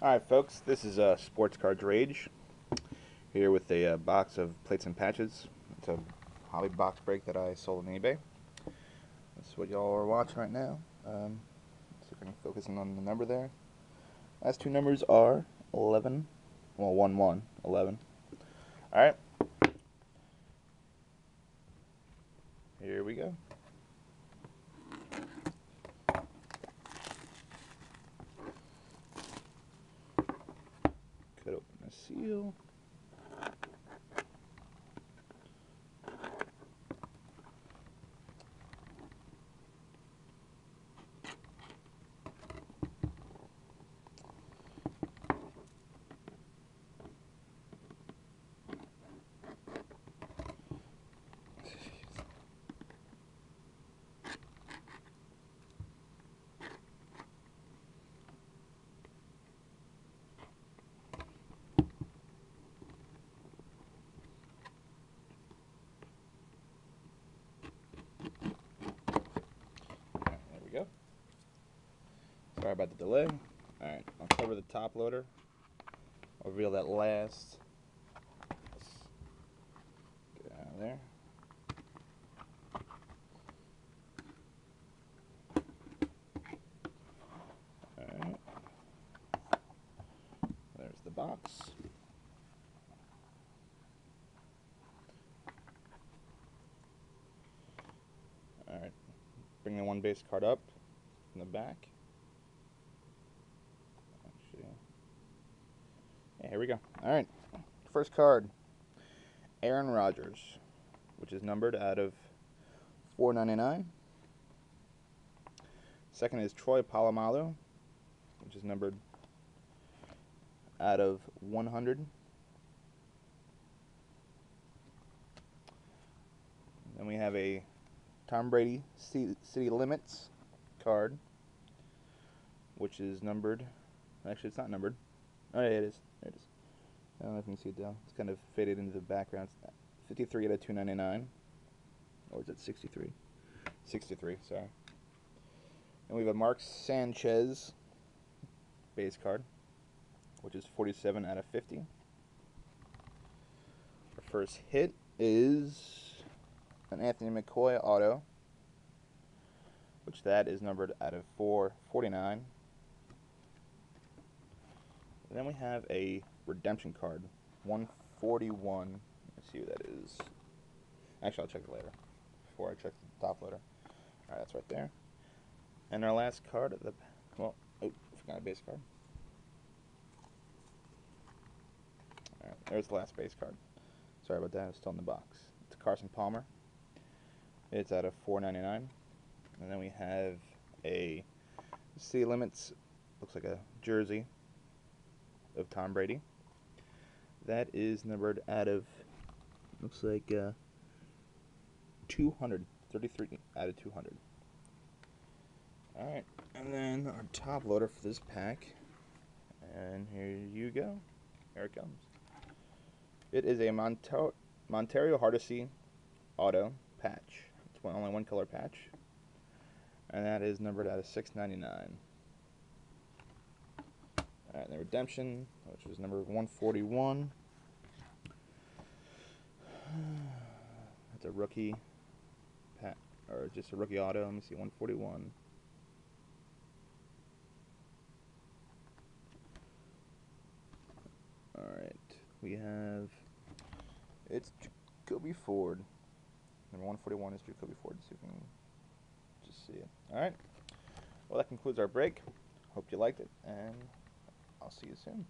Alright folks, this is Sports Cards Rage, here with a box of plates and patches. It's a hobby box break that I sold on eBay. That's what y'all are watching right now. See if I can focus in on the number there. Last two numbers are 11, well 1, 1, 11. Alright, here we go. Cut open the seal. There we go. Sorry about the delay. Alright, I'll cover the top loader. I'll reveal that last. Let's get out of there. Alright. There's the box. Alright. Bring the one base card up in the back. Actually, yeah, here we go. Alright. First card, Aaron Rodgers, which is numbered out of 499. Second is Troy Polamalu, which is numbered out of 100. Then we have a Tom Brady City Limits card, which is numbered. Actually, it's not numbered. Oh, yeah, it is. There it is. I don't know if you can see it though. It's kind of faded into the background. It's 53 out of 299. Or is it 63? 63, sorry. And we have a Mark Sanchez base card, which is 47 out of 50. Our first hit is an Anthony McCoy auto, which that is numbered out of 449. And then we have a redemption card, 141. Let's see who that is. Actually, I'll check it later before I check the top loader. Alright, that's right there. And our last card, well, oh, forgot a base card. Alright, there's the last base card. Sorry about that, it's still in the box. It's Carson Palmer. It's out of 499. And then we have a City Limits, looks like a jersey of Tom Brady. That is numbered out of, looks like 200, 33 out of 200. Alright, and then our top loader for this pack, and here you go. Here it comes. It is a Montario Hardesty auto patch. It's only one color patch, and that is numbered out of 699. Alright, the redemption, which was number 141. It's a rookie pat, or just a rookie auto. Let me see, 141. Alright, we have, it's Jacoby Ford. Number 141 is Jacoby Ford, so you can just see it. Alright, well that concludes our break. Hope you liked it, and I'll see you soon.